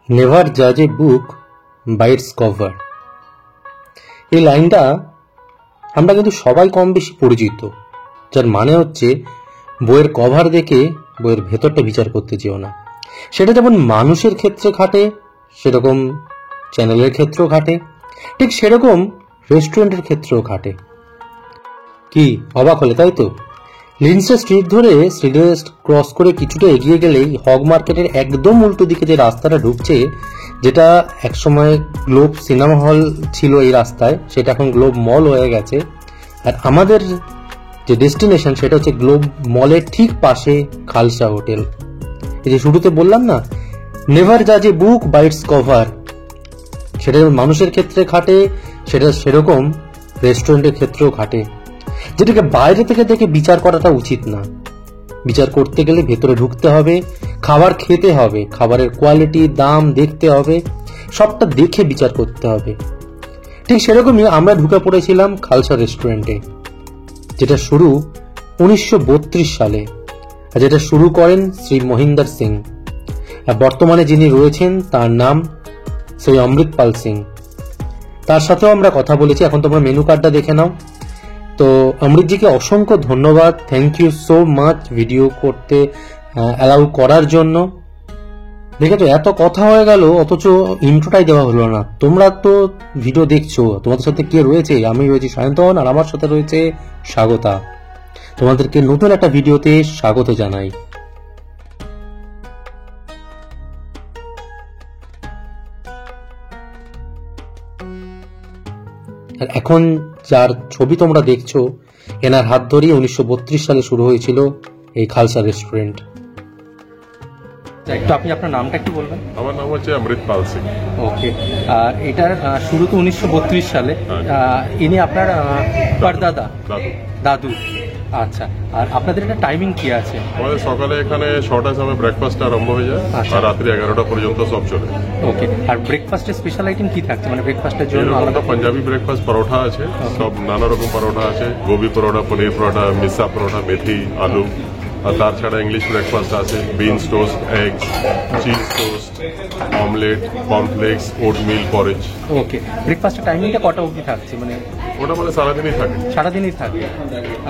Never জাজ এ book by its cover. এই লাইনটা আমরা কিন্তু সবাই কম বেশি পরিচিত, যার মানে হচ্ছে বইয়ের কভার দেখে বইয়ের ভেতরটা বিচার করতে যেও না। সেটা যেমন মানুষের ক্ষেত্রে খাটে, সেরকম চ্যানেলের ক্ষেত্রেও খাটে, ঠিক সেরকম রেস্টুরেন্টের ক্ষেত্রেও খাটে। কি অবাক হলে, তাই তো? লিন্ডসে স্ট্রিট ধরে সিডওয়েস্ট ক্রস করে কিছুটা এগিয়ে গেলেই হগ মার্কেটের একদম উল্টো দিকে যে রাস্তাটা ঢুকছে, যেটা একসময় গ্লোব সিনেমা হল ছিল এই রাস্তায়, সেটা এখন গ্লোব মল হয়ে গেছে। আর আমাদের যে ডেস্টিনেশন সেটা হচ্ছে গ্লোব মলের ঠিক পাশে খালসা হোটেল। এই যে শুরুতে বললাম না, নেভার জাজ এ বুক বাই ইটস কভার, সেটা মানুষের ক্ষেত্রে খাটে, সেটা সেরকম রেস্টুরেন্টের ক্ষেত্রেও খাটে। যেটাকে বাইরে থেকে দেখে বিচার করাটা উচিত না। বিচার করতে গেলে ভেতরে ঢুকতে হবে, খাবার খেতে হবে, খাবারের কোয়ালিটি দাম দেখতে হবে, সবটা দেখে বিচার করতে হবে। ঠিক সেরকমই আমরা ঢুকে পড়েছিলাম খালসা রেস্টুরেন্টে, যেটা শুরু 1932 সালে, আর যেটা শুরু করেন শ্রী মহিন্দর সিং। আর বর্তমানে যিনি রয়েছেন তার নাম শ্রী অমৃতপাল সিং। তার সাথেও আমরা কথা বলেছি। এখন তোমরা মেনু কার্ডটা দেখে নাও। তো অমৃতজিকে অসংখ্য ধন্যবাদ, thank you so much video করতে অ্যালাউ করার জন্য। দেখেছো, এত কথা হয়ে গেল অথচ ইন্ট্রোটাই দেওয়া হলো না। তোমরা তো ভিডিও দেখছো, তোমাদের সাথে কে রয়েছে? আমি রয়েছি সায়ন্তন, আর আমার সাথে রয়েছে স্বাগতা। তোমাদেরকে নতুন একটা ভিডিওতে স্বাগত জানাই। আর এখন যার ছবি তোমরা দেখছো, এনার হাত ধরেই 1932 সালে শুরু হয়েছিল এই খালসা রেস্টুরেন্ট। একটু আপনি আপনার নামটা একটু বলবেন? আমার নাম হচ্ছে অমৃতপাল সিং। ওকে। আর এটার শুরু তো 1932 সালে। ইনি আপনার পরদাদা? দাদু। আচ্ছা, আর আপনাদের এটা টাইমিং কি আছে? আমাদের সকালে এখানে 6টার সময় ব্রেকফাস্ট আরম্ভ হয়ে যায়, আর রাত্রি 11টা পর্যন্ত সব চলে। ওকে। আর ব্রেকফাস্টের স্পেশাল আইটেম কি থাকছে, মানে ব্রেকফাস্টের জন্য? আলাদা পাঞ্জাবি ব্রেকফাস্ট, পরোটা আছে, সব নানা রকম পরোটা আছে, গোবি পরোটা, পনির পরোটা, মিসা পরোটা, মেথি, আলু। আর তার ছাড়া ইংলিশ ব্রেকফাস্ট আছে, beans toast, eggs, cheese toast, omelette, cornflakes, oatmeal, porridge. Okay. ব্রেকফাস্টের টাইমিংটা কটা অবধি থাকছে? মানে ওটা মানে সারাদিনই থাকে। সারাদিনই থাকে।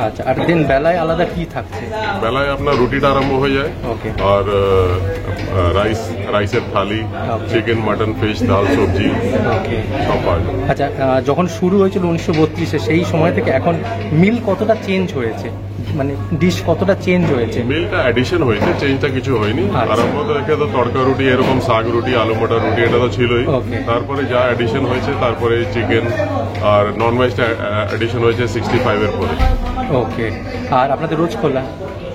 আচ্ছা, আর দেন বেলায় আলাদা কি থাকছে? বেলায় আপনার রুটিটা আরম্ভ হয়ে যায়। ওকে। আর রাইসের থালি, চিকেন, মাটন, ফিশ, ডাল, সবজি, ওকে, সব পাওয়া যায়। আচ্ছা, যখন শুরু হয়েছিল 1932-এ, সেই সময় থেকে এখন মিল কতটা চেঞ্জ হয়েছে, মানে ডিশ কতটা চেঞ্জ হয়েছে? মিলটা অ্যাডিশন হয়েছে, চেঞ্জটা কিছু হয়নি। আরম্ভ থেকে তো তড়কা রুটি, এরকম শাক রুটি, আলু মটর রুটি, এটা তো ছিলই। তারপরে যা অ্যাডিশন হয়েছে, তারপরে চিকেন আর নন ভেজটা অ্যাডিশন হয়েছে 65-এর পরে। ওকে। আর আপনাদের রোজ খোলা?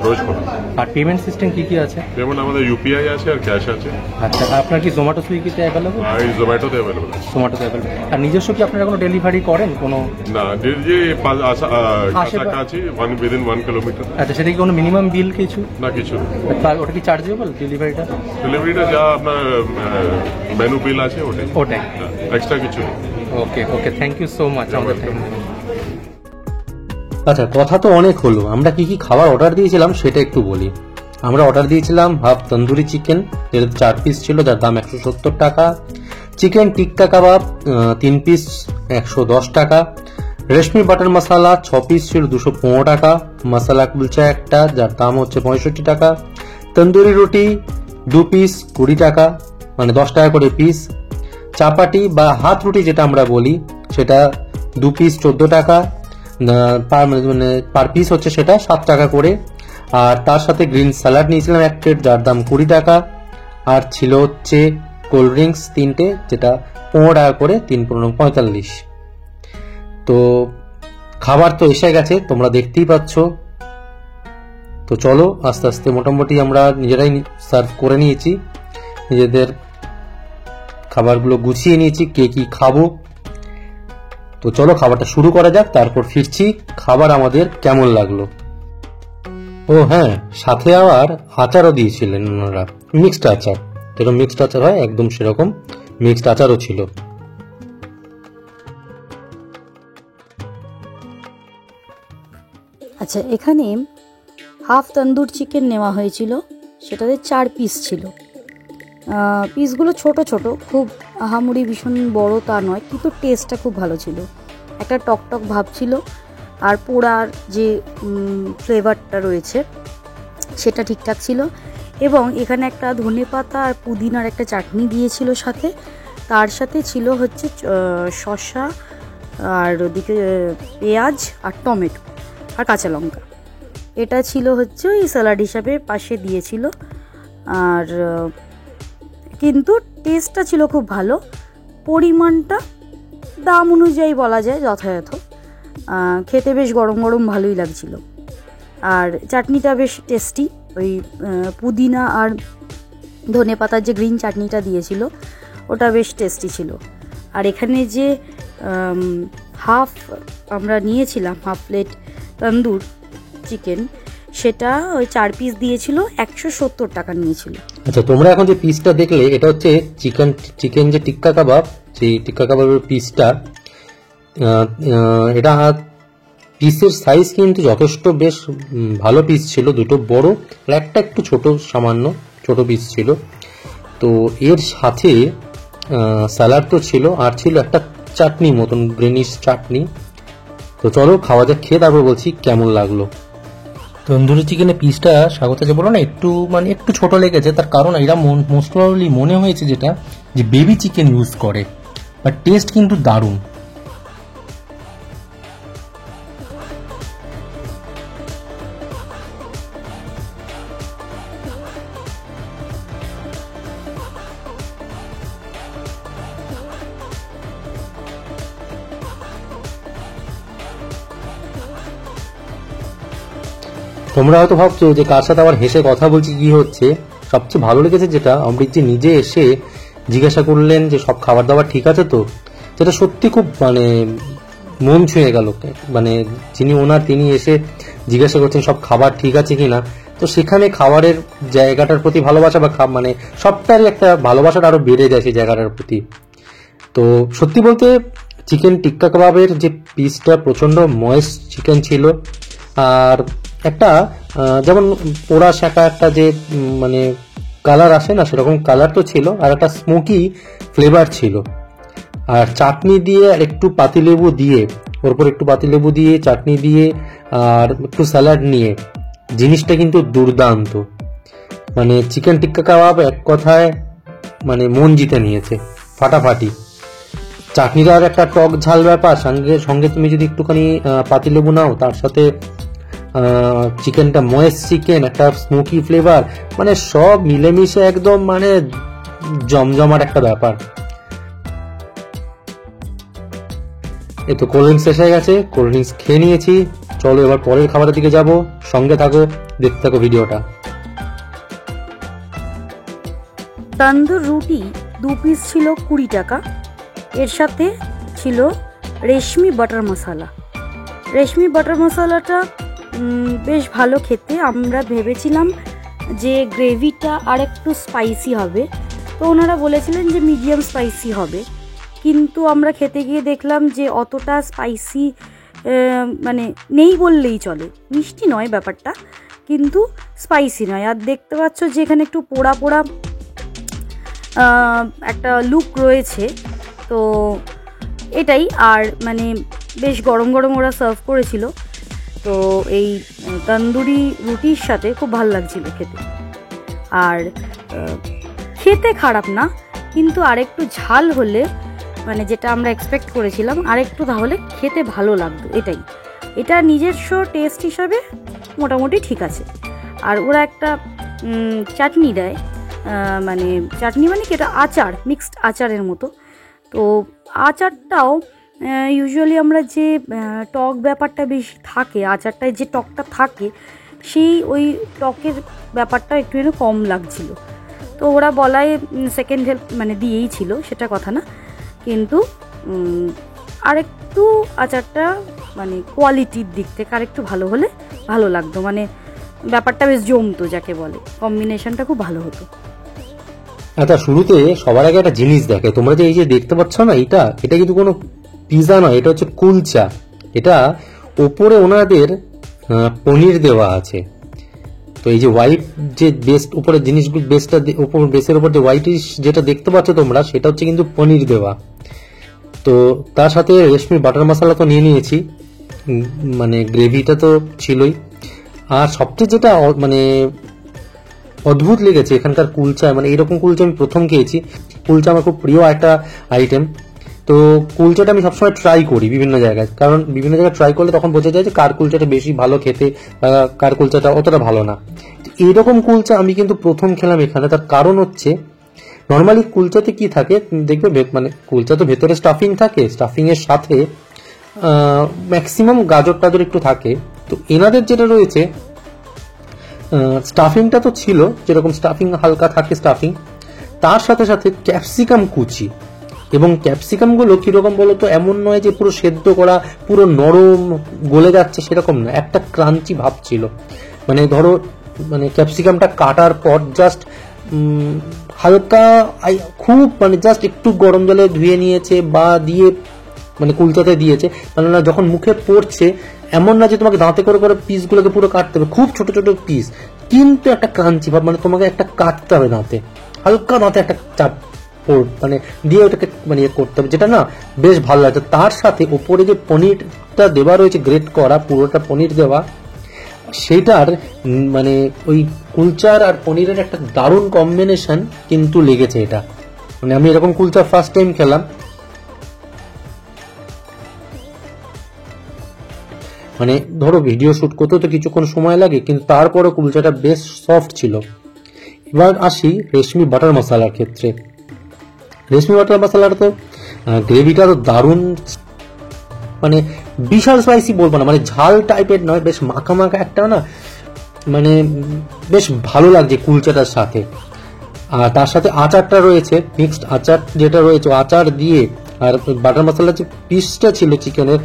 রোজ খোলা। আর পেমেন্ট সিস্টেম কি কি আছে? পেমেন্ট আমাদের ইউপিআই আছে আর ক্যাশ আছে। আচ্ছা, আপনার কি জোম্যাটো সুইগিতে অ্যাভেলেবল? আর জোম্যাটোতে অ্যাভেলেবল। জোম্যাটোতে অ্যাভেলেবল। আর নিজস্ব কি আপনারা কোনো ডেলিভারি করেন? কোনো না, যে কাছাকাছি উইদিন 1 কিলোমিটার। আচ্ছা, সেটা কি কোনো মিনিমাম বিল কিছু? না, কিছু ওটা কি চার্জেবল ডেলিভারিটা? ডেলিভারিটা যা আপনার মেনু বিল আছে ওটাই, এক্সট্রা কিছু। ওকে ওকে, থ্যাংক ইউ সো মাচ আমাদের টাইম। আচ্ছা, কথা তো অনেক হলো, আমরা কি কি খাবার অর্ডার দিয়েছিলাম সেটা একটু বলি। আমরা অর্ডার দিয়েছিলাম হাফ তন্দুরি চিকেন, যেটা 4 পিস ছিল, যার দাম 170 টাকা। চিকেন টিক্কা কাবাব 3 পিস 110 টাকা। রেশমি বাটার মশালা 6 পিস ছিল 215 টাকা। মশালা কুলচা একটা, যার দাম হচ্ছে 65 টাকা। তন্দুরি রুটি 2 পিস 20 টাকা, মানে 10 টাকা করে পিস। চাপাটি বা হাত রুটি যেটা আমরা বলি, সেটা 2 পিস 14 টাকা, মানে পার পিস হচ্ছে সেটা 7 টাকা করে। আর তার সাথে গ্রিন স্যালাড নিয়েছিলাম 1 প্লেট, যার দাম 20 টাকা। আর ছিল হচ্ছে কোল্ড ড্রিঙ্কস 3টে, যেটা 15 টাকা করে, 3×15 45। তো খাবার তো এসে গেছে, তোমরা দেখতেই পাচ্ছ। তো চলো আস্তে আস্তে মোটামুটি আমরা নিজেরাই সার্ভ করে নিয়েছি, নিজেদের খাবারগুলো গুছিয়ে নিয়েছি, কে কি খাবো। তো চলো খাবারটা শুরু করা যাক, তারপর ফিরছি খাবার আমাদের কেমন লাগলো। ও হ্যাঁ, সাথে আবার আচারও দিয়েছিলেন ওনারা, মিক্সড আচার, যেরকম মিক্সড আচার হয় একদম সেরকম মিক্সড আচারও ছিল। আচ্ছা, এখানে হাফ তন্দুর চিকেন নেওয়া হয়েছিল, সেটাতে 4 পিস ছিল। পিসগুলো ছোট ছোট, খুব আহামরি ভীষণ বড় তা নয়, কিন্তু টেস্টটা খুব ভালো ছিল। একটা টকটক ভাব ছিল, আর পোড়ার যে ফ্লেভারটা রয়েছে সেটা ঠিকঠাক ছিল। এবং এখানে একটা ধনেপাতা আর পুদিনার একটা চাটনি দিয়েছিল সাথে, তার সাথে ছিল হচ্ছে শসা আর ওদিকে পেঁয়াজ আর টমেটো আর কাঁচা লঙ্কা। এটা ছিল হচ্ছে ওই স্যালাড হিসাবে পাশে দিয়েছিল। আর কিন্তু টেস্টটা ছিল খুব ভালো, পরিমাণটা দাম অনুযায়ী বলা যায় যথাযথ। খেতে বেশ গরম গরম ভালোই লাগছিল। আর চাটনিটা বেশ টেস্টি, ওই পুদিনা আর ধনেপাতার যে গ্রিন চাটনিটা দিয়েছিল ওটা বেশ টেস্টি ছিল। আর এখানে যে হাফ আমরা নিয়েছিলাম, হাফ প্লেট তন্দুর চিকেন, সেটা ওই 4 পিস দিয়েছিল, 170 টাকা নিয়েছিল। আচ্ছা, তোমরা এখন যে পিসটা দেখলে এটা হচ্ছে চিকেন যে টিক্কা কাবাব, সেই টিক্কা কাবাবের পিসটা। এটা পিসের সাইজ কিন্তু যথেষ্ট বেশ ভালো পিস ছিল, দুটো বড় আর একটা একটু ছোট, সামান্য ছোট পিস ছিল। তো এর সাথে স্যালাড তো ছিল, আর ছিল একটা চাটনি মতন, গ্রিনিশ চাটনি। তো চলো খাওয়া যাক, খেয়ে তারপর বলছি কেমন লাগলো। তন্দুরি চিকেনের পিসটা স্বাগত যে বলো না একটু ছোট লেগেছে, তার কারণ এরা মোস্ট প্রবাবলি মনে হয়েছে যেটা যে বেবি চিকেন ইউজ করে, বাট টেস্ট কিন্তু দারুণ। তোমরা হয়তো ভাবছো যে কার সাথে আবার হেসে কথা বলছি, কি হচ্ছে। সবচেয়ে ভালো লেগেছে যেটা, অমৃতজি নিজে এসে জিজ্ঞাসা করলেন যে সব খাবার দাবার ঠিক আছে তো, যেটা সত্যি খুব মন ছুঁয়ে গেল। যিনি ওনার, তিনি এসে জিজ্ঞাসা করছেন সব খাবার ঠিক আছে কিনা। তো সেখানে খাবারের জায়গাটার প্রতি ভালোবাসা বা সবটারই একটা ভালোবাসাটা আরো বেড়ে যায় সেই জায়গাটার প্রতি। তো সত্যি বলতে চিকেন টিক্কা কাবাবের যে পিসটা প্রচন্ড ময়েস্ট চিকেন ছিল, আর একটা যেমন পোড়া শাঁকা একটা যে কালার আসে না, সেরকম কালার তো ছিল, আর একটা স্মোকি ফ্লেভার ছিল। আর চাটনি দিয়ে আর একটু পাতিলেবু দিয়ে, ওর উপর একটু পাতিলেবু দিয়ে চাটনি দিয়ে আর একটু স্যালাড নিয়ে, জিনিসটা কিন্তু দুর্দান্ত। চিকেন টিক্কা কাবাব এক কথায় মন জিতে নিয়েছে ফাটাফাটি। চাটনিটার একটা টক ঝাল ব্যাপার, সঙ্গে তুমি যদি একটুখানি পাতিলেবু নাও, তার সাথে চিকেনটা ময়েস্ট চিকেন, একটা স্মোকি ফ্লেভার, সব মিলেমিশে একদম জমজমার একটা ব্যাপার। এই তো কোল্ড ড্রিঙ্কস এসে গেছে, কোল্ড ড্রিঙ্কস খেয়ে নিয়েছি। চলো এবার পরের খাবারের দিকে যাব, সঙ্গে থাকো, দেখতে থাকো ভিডিওটা। তন্দুর রুটি 2 পিস ছিল 20 টাকা। এর সাথে ছিল রেশমি বাটার মশলা। রেশমি বাটার মশলাটা বেশ ভালো খেতে। আমরা ভেবেছিলাম যে গ্রেভিটা আর একটু স্পাইসি হবে, তো ওনারা বলেছিলেন যে মিডিয়াম স্পাইসি হবে, কিন্তু আমরা খেতে গিয়ে দেখলাম যে অতটা স্পাইসি নেই বললেই চলে। মিষ্টি নয় ব্যাপারটা, কিন্তু স্পাইসি নয়। আর দেখতে পাচ্ছ যে এখানে একটু পোড়া পোড়া একটা লুক রয়েছে, তো এটাই। আর বেশ গরম গরম ওরা সার্ভ করেছিল, তো এই তন্দুরি রুটির সাথে খুব ভালো লাগছিল খেতে। আর খেতে খারাপ না, কিন্তু আরেকটু ঝাল হলে, যেটা আমরা এক্সপেক্ট করেছিলাম, আরেকটু তাহলে খেতে ভালো লাগতো। এটা নিজস্ব টেস্ট হিসাবে মোটামুটি ঠিক আছে। আর ওরা একটা চাটনি দেয়, চাটনি কি এটা আচার, মিক্সড আচারের মতো। তো আচারটাও ইউজুয়ালি আমরা যে টক ব্যাপারটা বেশি থাকে, আচারটায় যে টকটা থাকে, সেই ওই টকের ব্যাপারটা একটু কম লাগছিল। তো ওরা বলায় সেকেন্ড হেল্প দিয়েই ছিল, সেটা কথা না, কিন্তু আরেকটু আচারটা কোয়ালিটির দিক থেকে আরেকটু ভালো হলে ভালো লাগতো, ব্যাপারটা বেশ জমতো, যাকে বলে কম্বিনেশনটা খুব ভালো হতো। আচ্ছা, শুরুতে সবার আগে একটা জিনিস দেখে, তোমরা যে এই যে দেখতে পাচ্ছ না, এটা কিন্তু কোনো পিজা নয়, এটা হচ্ছে কুলচা। এটা ওপরে ওনাদের পনির দেওয়া আছে। তো এই যে হোয়াইট যে বেস্ট উপরে জিনিসগুলো বেসের উপর যে হোয়াইটিশ যেটা দেখতে পাচ্ছ তোমরা, সেটা হচ্ছে কিন্তু পনির দেওয়া। তো তার সাথে রেশমি বাটার মশলা তো নিয়ে নিয়েছি, মানে গ্রেভিটা তো ছিলই। আর সবচেয়ে যেটা মানে অদ্ভুত লেগেছে এখানকার কুলচা, মানে এরকম কুলচা আমি প্রথম খেয়েছি। কুলচা আমার খুব প্রিয় একটা আইটেম। তো কুলচাটা আমি সবসময় ট্রাই করি বিভিন্ন জায়গায়, কারণ বিভিন্ন জায়গায় ট্রাই করলে তখন বোঝা যায় যে কার কুলচাটা বেশি ভালো খেতে বা কার কুলচাটা অতটা ভালো না। এইরকম কুলচা আমি কিন্তু প্রথম খেলাম এখানে। তার কারণ হচ্ছে নর্মালি কুলচাতে কি থাকে দেখবে, মানে কুলচা তো ভেতরে স্টাফিং থাকে, স্টাফিং এর সাথে ম্যাক্সিমাম গাজর টাজর একটু থাকে। তো এনাদের যেটা রয়েছে স্টাফিংটা তো ছিল, যেরকম স্টাফিং হালকা থাকে স্টাফিং, তার সাথে সাথে ক্যাপসিকাম কুচি। এবং ক্যাপসিকামগুলো কীরকম বলো তো, এমন নয় যে পুরো সেদ্ধ করা পুরো নরম গলে যাচ্ছে, সেরকম না, একটা ক্রাঞ্চি ভাব ছিল। মানে ধরো মানে ক্যাপসিকামটা কাটার পর জাস্ট হালকা খুব মানে জাস্ট একটু গরম জলে ধুয়ে নিয়েছে বা দিয়ে মানে কুলচাতে দিয়েছে, মানে না যখন মুখে পড়ছে এমন না যে তোমাকে দাঁতে করে করে পিসগুলোকে পুরো কাটতে হবে, খুব ছোট ছোট পিস, কিন্তু একটা ক্রাঞ্চি ভাব, মানে তোমাকে একটা কাটতে হবে দাঁতে, হালকা দাঁতে একটা চাপ মানে দিয়ে ওটাকে মানে ইয়ে করতে হবে, যেটা না বেশ ভালো লাগছে। তার সাথে উপরে যে পনিরটা দেওয়া রয়েছে, গ্রেট করা পুরোটা পনির দেওয়া, সেটার মানে ওই কুলচার আর পনিরের একটা দারুণ কম্বিনেশন কিন্তু লেগেছে এটা। মানে আমি এরকম কুলচা ফার্স্ট টাইম খেলাম। মানে ধরো ভিডিও শুট করতে তো কিছুক্ষণ সময় লাগে, কিন্তু তারপরে কুলচাটা বেশ সফট ছিল। এবার আসি রেশমি বাটার মশলার ক্ষেত্রে। রেশমি বাটার মশলার তো গ্রেভিটা তো দারুণ, মানে বিশাল স্পাইসি বলবো না, মানে ঝাল টাইপের নয়, বেশ মাখা মাখা একটা না, মানে বেশ ভালো লাগছে কুলচাটার সাথে। আর তার সাথে আচারটা রয়েছে, মিক্সড আচার যেটা রয়েছে, আচার দিয়ে আর বাটার মশলার যে পিসটা ছিল চিকেনের,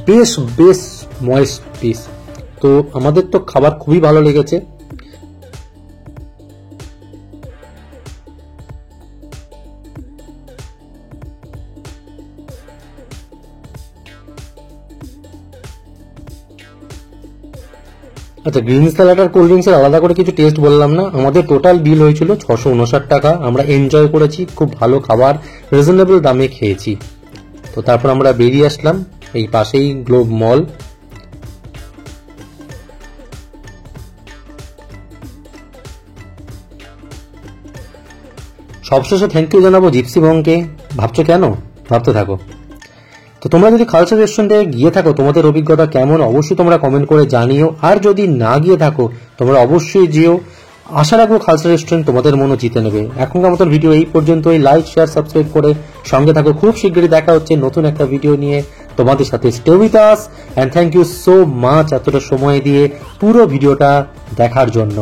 বেশ বেশ ময়েস্ট পিস। তো আমাদের তো খাবার খুবই ভালো লেগেছে। আচ্ছা, গ্রিন স্যালাড আর কোল্ড ড্রিঙ্কসের আলাদা করে কিছু টেস্ট বললাম না। আমাদের টোটাল বিল হয়েছিল 659 টাকা। আমরা এনজয় করেছি, খুব ভালো খাবার রিজনেবল দামে খেয়েছি। তো তারপর আমরা বেরিয়ে আসলাম এই পাশেই গ্লোব মল। সবশেষে থ্যাংক ইউ জানাবো জিপসি বংকে। ভাবছো কেন? ভাবতে থাকো। তো তোমরা যদি খালসা রেস্টুরেন্টে গিয়ে থাকো, তোমাদের অভিজ্ঞতা কেমন অবশ্যই তোমরা কমেন্ট করে জানিও। আর যদি না গিয়ে থাকো তোমরা অবশ্যই যেও। আশা রাখবো খালসা রেস্টুরেন্ট তোমাদের মনও জিতে নেবে। এখনকার মতো ভিডিও এই পর্যন্তই। লাইক শেয়ার সাবস্ক্রাইব করে সঙ্গে থাকো। খুব শীঘ্রই দেখা হচ্ছে নতুন একটা ভিডিও নিয়ে তোমাদের সাথে। Stay with us and thank you so much এতটা সময় দিয়ে পুরো ভিডিওটা দেখার জন্য।